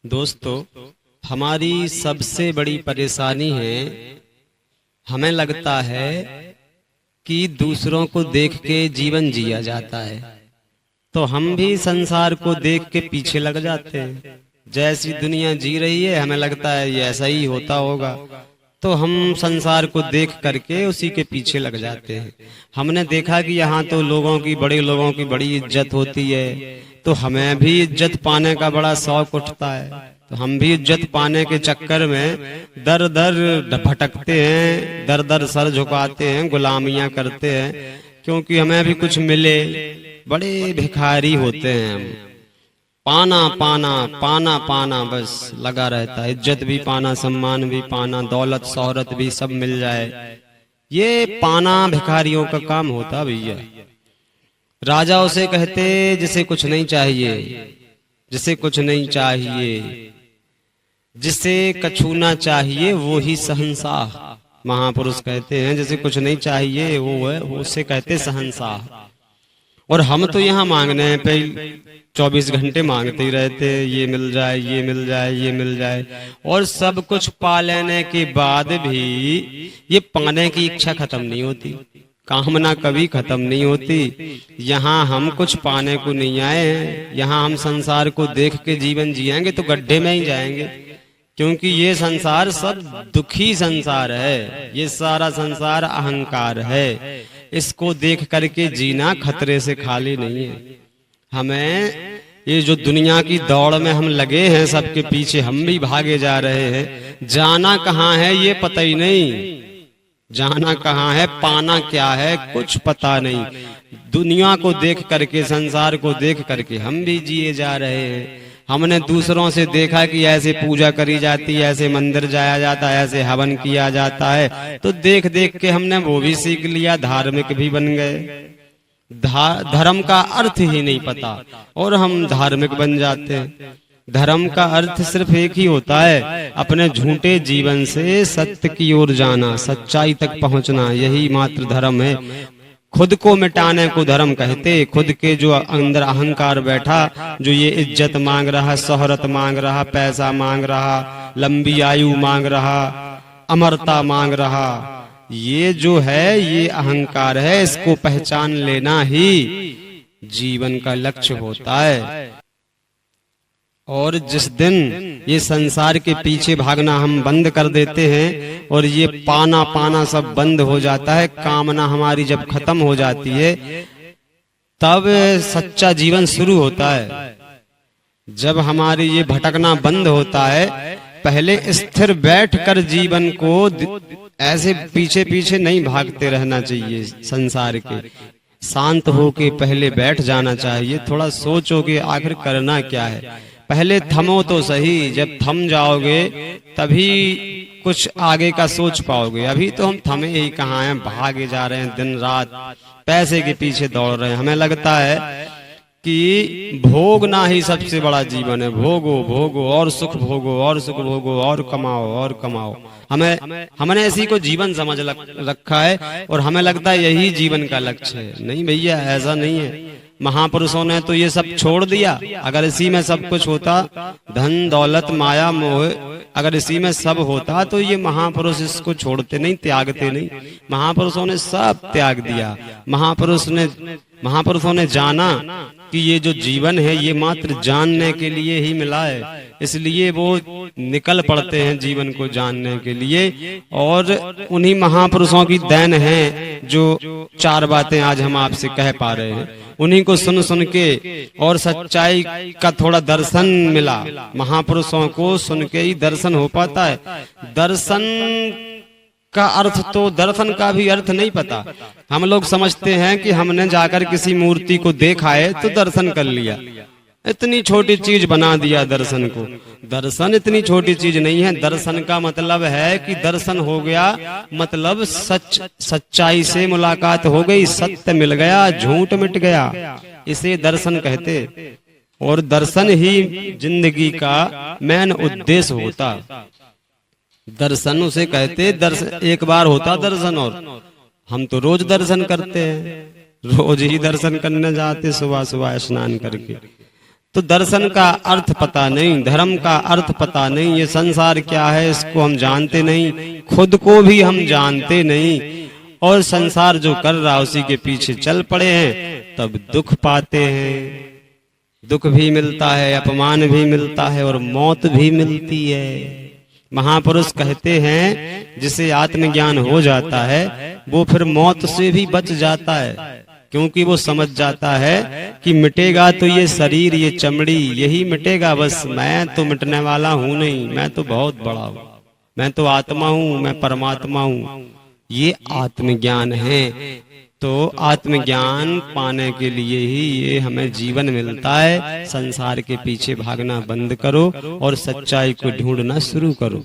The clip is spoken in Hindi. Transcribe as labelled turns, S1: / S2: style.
S1: दोस्तों, हमारी सबसे बड़ी परेशानी है, हमें लगता है कि दूसरों को देख के जीवन जिया जाता है, तो हम भी संसार को देख के पीछे लग जाते हैं। जैसी दुनिया जी रही है हमें लगता है ये ऐसा ही होता होगा, तो हम संसार को देख करके उसी के पीछे लग जाते हैं। हमने देखा कि यहाँ तो बड़े लोगों की बड़ी इज्जत होती है, तो हमें भी इज्जत पाने का बड़ा शौक उठता है, तो हम भी इज्जत पाने के चक्कर में दर दर भटकते हैं, दर दर सर झुकाते हैं, गुलामियां करते हैं, क्योंकि हमें भी कुछ मिले। बड़े भिखारी होते हैं हम, पाना पाना पाना पाना बस लगा रहता है। इज्जत भी पाना, सम्मान भी पाना, दौलत शोहरत भी सब मिल जाए, ये पाना भिखारियों का काम होता भैया। राजा उसे कहते जिसे कुछ नहीं चाहिए, जिसे कुछ नहीं चाहिए, जिसे कछु ना चाहिए वो ही शहंशाह। महापुरुष कहते हैं जिसे कुछ नहीं चाहिए वो है, उसे कहते शहंशाह। और हम तो यहाँ मांगने हैं पे 24 घंटे मांगते ही रहते, ये मिल जाए, ये मिल जाए, ये मिल जाए, और सब कुछ पा लेने के बाद भी ये पाने की इच्छा खत्म नहीं होती, कामना कभी खत्म नहीं होती। यहाँ हम कुछ पाने को नहीं आए हैं, यहाँ हम संसार को देख के जीवन जिएंगे तो गड्ढे में ही जाएंगे, क्योंकि ये संसार सब दुखी संसार है, ये सारा संसार अहंकार है। इसको देख करके जीना खतरे से खाली नहीं है। हमें ये जो दुनिया की दौड़ में हम लगे हैं, सबके पीछे हम भी भागे जा रहे हैं, जाना कहाँ है ये पता ही नहीं, जाना कहाँ है, पाना क्या है कुछ पता नहीं। दुनिया को देख करके, संसार को देख करके हम भी जिए जा रहे हैं। हमने दूसरों से देखा कि ऐसे पूजा करी जाती है, ऐसे मंदिर जाया जाता है, ऐसे हवन किया जाता है, तो देख देख के हमने वो भी सीख लिया, धार्मिक भी बन गए। धर्म का अर्थ ही नहीं पता और हम धार्मिक बन जाते हैं। धर्म का अर्थ सिर्फ एक ही होता है, अपने झूठे जीवन से सत्य की ओर जाना, सच्चाई तक पहुंचना, यही मात्र धर्म है। खुद को मिटाने को धर्म कहते। खुद के जो अंदर अहंकार बैठा, जो ये इज्जत मांग रहा, शोहरत मांग रहा, पैसा मांग रहा, लंबी आयु मांग रहा, अमरता मांग रहा, ये जो है ये अहंकार है। इसको पहचान लेना ही जीवन का लक्ष्य होता है। और जिस दिन ये संसार के पीछे भागना हम बंद कर देते हैं और ये पाना पाना सब बंद हो जाता है, कामना हमारी जब खत्म हो जाती है, तब सच्चा जीवन शुरू होता है। जब हमारी ये भटकना बंद होता है, पहले स्थिर बैठकर जीवन को ऐसे पीछे पीछे नहीं भागते रहना चाहिए। संसार के शांत होके पहले बैठ जाना चाहिए, थोड़ा सोचो कि आखिर करना क्या है। पहले थमो तो सही, जब थम जाओगे तभी कुछ आगे का सोच पाओगे। अभी तो हम थमे ही कहाँ हैं, भागे जा रहे हैं, दिन रात पैसे के पीछे दौड़ रहे हैं। हमें लगता है कि भोगना ही सबसे बड़ा जीवन है, भोगो भोगो और सुख भोगो और सुख भोगो और कमाओ और कमाओ। हमने इसी को जीवन समझ रखा है और हमें लगता है यही जीवन का लक्ष्य है। नहीं भैया, ऐसा नहीं है। महापुरुषों ने तो ये सब छोड़ दिया। अगर इसी में सब कुछ होता, धन दौलत माया मोह, अगर इसी में सब होता तो ये महापुरुष इसको छोड़ते नहीं, त्यागते नहीं। महापुरुषों ने सब त्याग दिया। महापुरुषों ने जाना कि ये जो जीवन है ये मात्र जानने के लिए ही मिला है, इसलिए वो निकल पड़ते हैं जीवन को जानने के लिए। और उन्हीं महापुरुषों की देन है जो 4 बातें आज हम आपसे कह पा रहे हैं। उन्हीं को सुन सुन के और सच्चाई का थोड़ा दर्शन मिला। महापुरुषों को सुन के ही दर्शन हो पाता है। दर्शन का अर्थ तो, दर्शन का भी अर्थ नहीं पता। हम लोग समझते हैं कि हमने जाकर किसी मूर्ति को देखा है तो दर्शन कर लिया, इतनी छोटी चीज बना दिया दर्शन को। दर्शन इतनी छोटी चीज नहीं है। दर्शन का मतलब है कि दर्शन हो गया, मतलब सच्चाई से मुलाकात हो गई, सत्य मिल गया, झूठ मिट गया, इसे दर्शन कहते। और दर्शन ही जिंदगी का मेन उद्देश्य होता। दर्शन उसे कहते, दर्शन एक बार होता दर्शन, और हम तो रोज दर्शन करते हैं, रोज ही दर्शन करने जाते सुबह सुबह स्नान करके। तो दर्शन का अर्थ पता नहीं, धर्म का अर्थ पता नहीं, ये संसार क्या है इसको हम जानते नहीं, खुद को भी हम जानते नहीं, और संसार जो कर रहा उसी के पीछे चल पड़े हैं, तब दुख पाते हैं। दुख भी मिलता है, अपमान भी मिलता है और मौत भी मिलती है। महापुरुष कहते हैं जिसे आत्मज्ञान हो जाता है वो फिर मौत से भी बच जाता है, क्योंकि वो समझ जाता है कि मिटेगा तो ये शरीर, ये चमड़ी, यही मिटेगा, बस मैं तो मिटने वाला हूं नहीं, मैं तो बहुत बड़ा हूं, मैं तो आत्मा हूं, मैं परमात्मा हूं। ये आत्मज्ञान है। तो आत्मज्ञान पाने के लिए ही ये हमें जीवन मिलता है। संसार के पीछे भागना बंद करो और सच्चाई को ढूंढना शुरू करो।